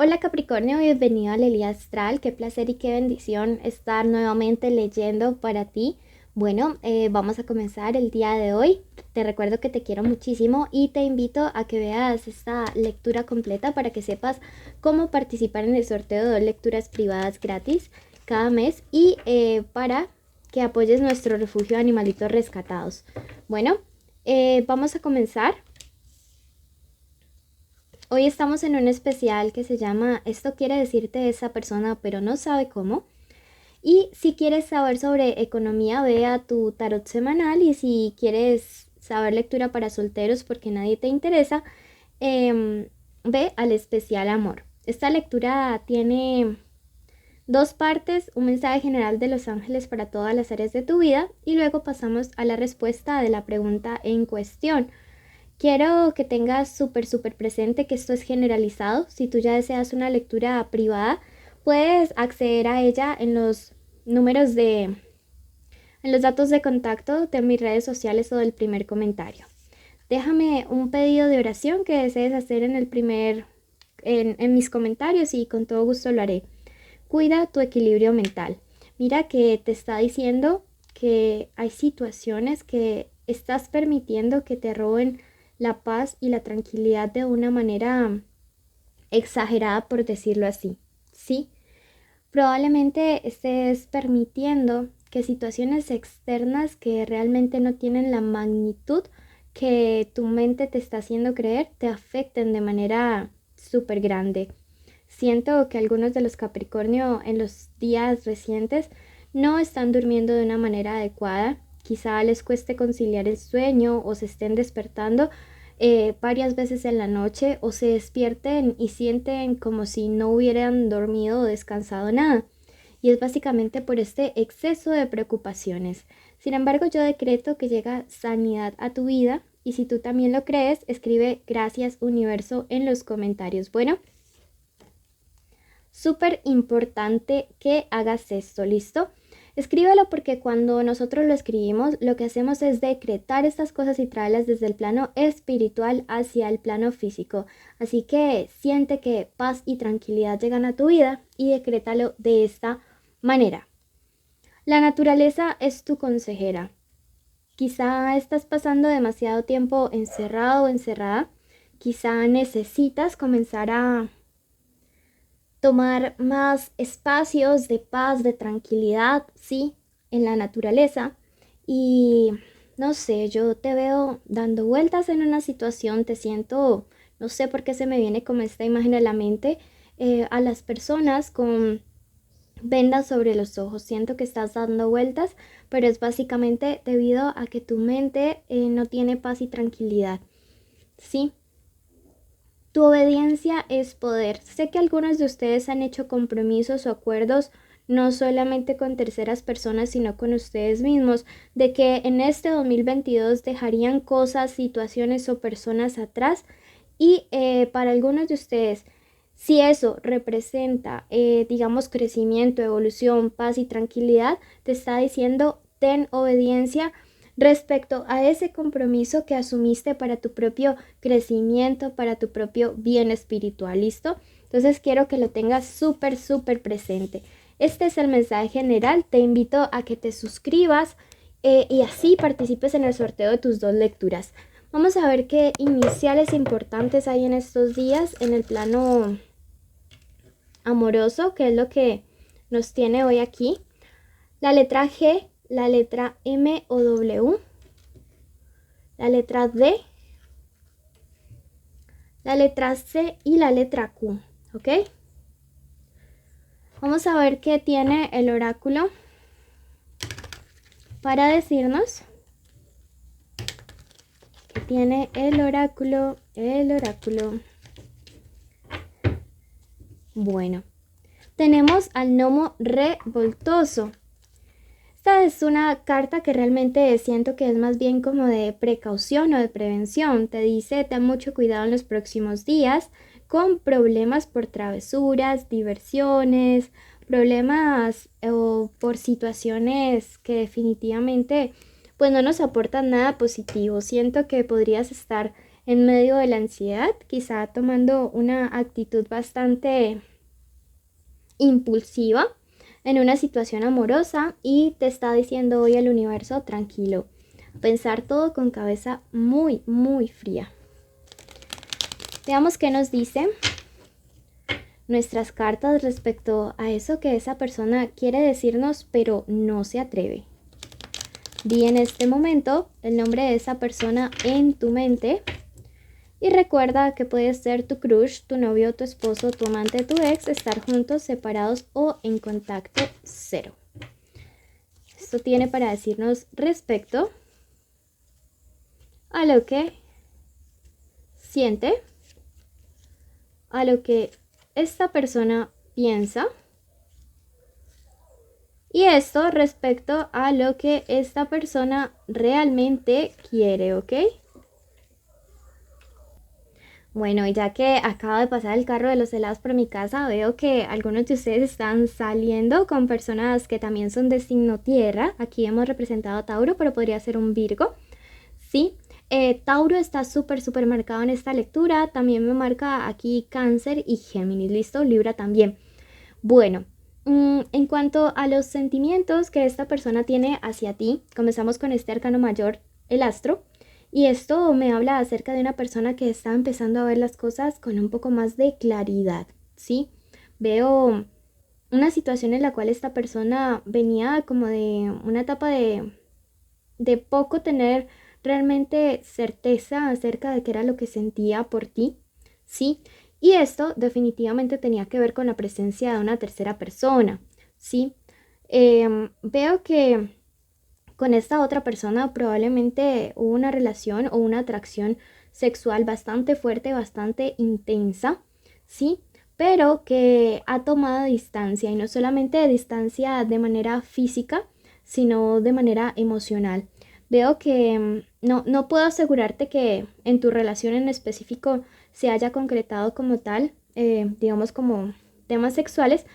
Hola Capricornio, bienvenido a Lelia Astral. Qué placer y qué bendición estar nuevamente leyendo para ti. Bueno, vamos a comenzar el día de hoy. Te recuerdo que te quiero muchísimo y te invito a que veas esta lectura completa para que sepas cómo participar en el sorteo de 2 lecturas privadas gratis cada mes y para que apoyes nuestro refugio de animalitos rescatados. Bueno, vamos a comenzar. Hoy estamos en un especial que se llama Esto quiere decirte esa persona pero no sabe cómo. Y si quieres saber sobre economía, ve a tu tarot semanal, y si quieres saber lectura para solteros porque nadie te interesa, ve al especial amor. Esta lectura tiene 2 partes: un mensaje general de los ángeles para todas las áreas de tu vida y luego pasamos a la respuesta de la pregunta en cuestión. Quiero que tengas súper presente que esto es generalizado. Si tú ya deseas una lectura privada, puedes acceder a ella en los en los datos de contacto de mis redes sociales o del primer comentario. Déjame un pedido de oración que desees hacer en mis comentarios y con todo gusto lo haré. Cuida tu equilibrio mental. Mira que te está diciendo que hay situaciones que estás permitiendo que te roben la paz y la tranquilidad de una manera exagerada, por decirlo así. ¿Sí? Probablemente estés permitiendo que situaciones externas que realmente no tienen la magnitud que tu mente te está haciendo creer te afecten de manera súper grande. Siento que algunos de los Capricornio en los días recientes no están durmiendo de una manera adecuada. Quizá les cueste conciliar el sueño o se estén despertando varias veces en la noche, o se despierten y sienten como si no hubieran dormido o descansado nada. Y es básicamente por este exceso de preocupaciones. Sin embargo, yo decreto que llega sanidad a tu vida, y si tú también lo crees, escribe gracias universo en los comentarios. Bueno, súper importante que hagas esto, ¿listo? Escríbelo porque cuando nosotros lo escribimos, lo que hacemos es decretar estas cosas y traerlas desde el plano espiritual hacia el plano físico. Así que siente que paz y tranquilidad llegan a tu vida y decrétalo de esta manera. La naturaleza es tu consejera. Quizá estás pasando demasiado tiempo encerrado o encerrada. Quizá necesitas comenzar a tomar más espacios de paz, de tranquilidad, sí, en la naturaleza. Y no sé, yo te veo dando vueltas en una situación, te siento, no sé por qué se me viene como esta imagen a la mente, a las personas con vendas sobre los ojos. Siento que estás dando vueltas, pero es básicamente debido a que tu mente no tiene paz y tranquilidad, ¿sí? Tu obediencia es poder. Sé que algunos de ustedes han hecho compromisos o acuerdos no solamente con terceras personas, sino con ustedes mismos, de que en este 2022 dejarían cosas, situaciones o personas atrás. Y para algunos de ustedes, si eso representa, digamos, crecimiento, evolución, paz y tranquilidad, te está diciendo: ten obediencia respecto a ese compromiso que asumiste para tu propio crecimiento, para tu propio bien espiritual. ¿Listo? Entonces quiero que lo tengas súper presente. Este es el mensaje general. Te invito a que te suscribas y así participes en el sorteo de tus 2 lecturas. Vamos a ver qué iniciales importantes hay en estos días en el plano amoroso, que es lo que nos tiene hoy aquí. La letra G, la letra M o W, la letra D, la letra C y la letra Q, ¿ok? Vamos a ver qué tiene el oráculo para decirnos. ¿Qué tiene el oráculo? El oráculo. Bueno, tenemos al gnomo revoltoso. Esta es una carta que realmente siento que es más bien como de precaución o de prevención. Te dice: ten mucho cuidado en los próximos días con problemas por travesuras, diversiones, problemas o por situaciones que definitivamente pues no nos aportan nada positivo. Siento que podrías estar en medio de la ansiedad, quizá tomando una actitud bastante impulsiva en una situación amorosa y te está diciendo hoy el universo, tranquilo, pensar todo con cabeza muy, muy fría. Veamos qué nos dice nuestras cartas respecto a eso que esa persona quiere decirnos, pero no se atreve. Di en este momento el nombre de esa persona en tu mente y recuerda que puede ser tu crush, tu novio, tu esposo, tu amante, tu ex, estar juntos, separados o en contacto cero. Esto tiene para decirnos respecto a lo que siente, a lo que esta persona piensa y esto respecto a lo que esta persona realmente quiere, ¿ok? Bueno, y ya que acaba de pasar el carro de los helados por mi casa, veo que algunos de ustedes están saliendo con personas que también son de signo tierra. Aquí hemos representado a Tauro, pero podría ser un Virgo, ¿sí? Tauro está súper marcado en esta lectura. También me marca aquí Cáncer y Géminis, ¿listo? Libra también. Bueno, en cuanto a los sentimientos que esta persona tiene hacia ti, comenzamos con este arcano mayor, el astro. Y esto me habla acerca de una persona que está empezando a ver las cosas con un poco más de claridad, ¿sí? Veo una situación en la cual esta persona venía como de una etapa de poco tener realmente certeza acerca de qué era lo que sentía por ti, ¿sí? Y esto definitivamente tenía que ver con la presencia de una tercera persona, ¿sí? Veo que con esta otra persona probablemente hubo una relación o una atracción sexual bastante fuerte, bastante intensa, ¿sí? Pero que ha tomado distancia y no solamente distancia de manera física, sino de manera emocional. Veo que no puedo asegurarte que en tu relación en específico se haya concretado como tal, digamos como temas sexuales,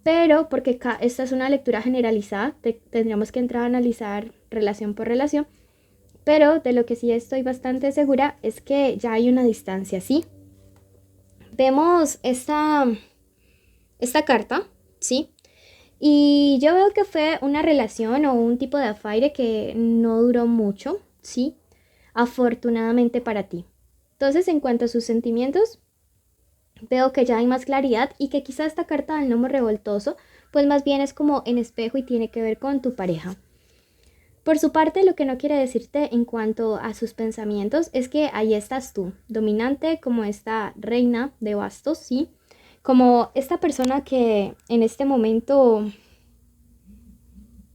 pero porque esta es una lectura generalizada, tendríamos que entrar a analizar relación por relación, pero de lo que sí estoy bastante segura es que ya hay una distancia, ¿sí? Vemos esta carta, ¿sí? Y yo veo que fue una relación o un tipo de affaire que no duró mucho, ¿sí? Afortunadamente para ti. Entonces, en cuanto a sus sentimientos, veo que ya hay más claridad y que quizá esta carta del gnomo revoltoso, pues más bien es como en espejo y tiene que ver con tu pareja. Por su parte, lo que no quiere decirte en cuanto a sus pensamientos es que ahí estás tú, dominante como esta reina de bastos, ¿sí? Como esta persona que en este momento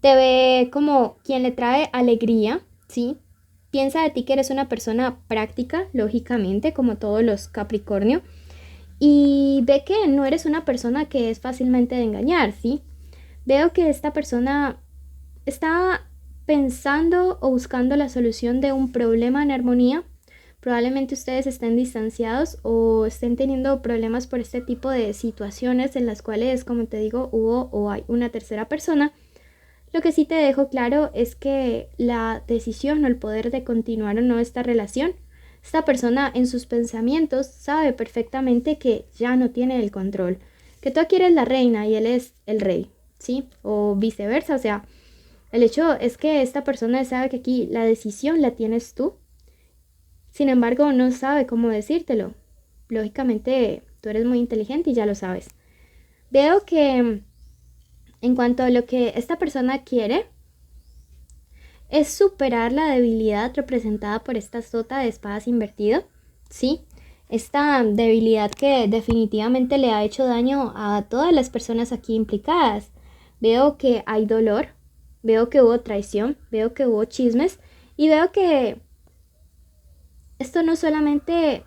te ve como quien le trae alegría, ¿sí? Piensa de ti que eres una persona práctica, lógicamente, como todos los Capricornio. Y ve que no eres una persona que es fácilmente de engañar, ¿sí? Veo que esta persona está pensando o buscando la solución de un problema en armonía. Probablemente ustedes estén distanciados o estén teniendo problemas por este tipo de situaciones en las cuales, como te digo, hubo o hay una tercera persona. Lo que sí te dejo claro es que la decisión o el poder de continuar o no esta relación, esta persona en sus pensamientos sabe perfectamente que ya no tiene el control, que tú aquí eres la reina y él es el rey, ¿sí? O viceversa, o sea, el hecho es que esta persona sabe que aquí la decisión la tienes tú, sin embargo no sabe cómo decírtelo. Lógicamente tú eres muy inteligente y ya lo sabes. Veo que en cuanto a lo que esta persona quiere, es superar la debilidad representada por esta sota de espadas invertido, ¿sí? Esta debilidad que definitivamente le ha hecho daño a todas las personas aquí implicadas. Veo que hay dolor, veo que hubo traición, veo que hubo chismes y veo que esto no solamente,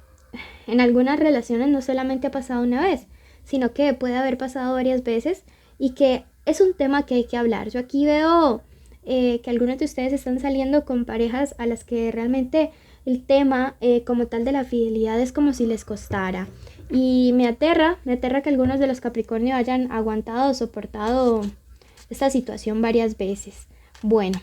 en algunas relaciones no solamente ha pasado una vez, sino que puede haber pasado varias veces y que es un tema que hay que hablar. Yo aquí veo que algunos de ustedes están saliendo con parejas a las que realmente el tema como tal de la fidelidad es como si les costara. Y me aterra que algunos de los Capricornio hayan aguantado o soportado esta situación varias veces. Bueno,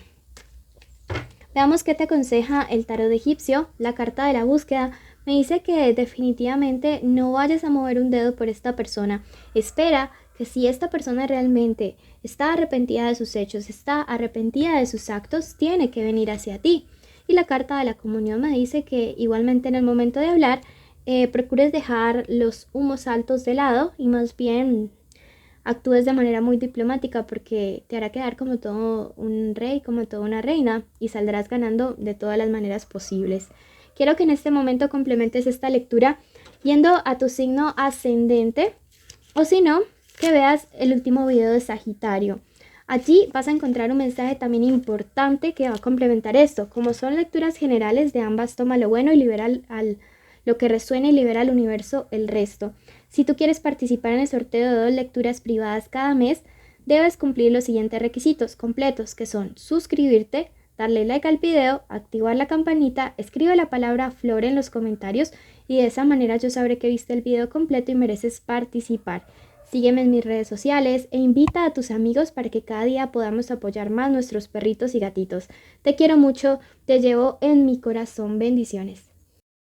Veamos qué te aconseja el tarot egipcio. La carta de la búsqueda me dice que definitivamente no vayas a mover un dedo por esta persona. Espera que si esta persona realmente está arrepentida de sus hechos, está arrepentida de sus actos, tiene que venir hacia ti. Y la carta de la comunión me dice que igualmente en el momento de hablar, procures dejar los humos altos de lado y más bien actúes de manera muy diplomática porque te hará quedar como todo un rey, como toda una reina y saldrás ganando de todas las maneras posibles. Quiero que en este momento complementes esta lectura yendo a tu signo ascendente o si no, que veas el último video de Sagitario. Allí vas a encontrar un mensaje también importante que va a complementar esto. Como son lecturas generales de ambas, toma lo bueno y libera lo que resuene y libera al universo el resto. Si tú quieres participar en el sorteo de 2 lecturas privadas cada mes, debes cumplir los siguientes requisitos completos, que son suscribirte, darle like al video, activar la campanita, escribe la palabra flor en los comentarios y de esa manera yo sabré que viste el video completo y mereces participar. Sígueme en mis redes sociales e invita a tus amigos para que cada día podamos apoyar más nuestros perritos y gatitos. Te quiero mucho, te llevo en mi corazón. Bendiciones.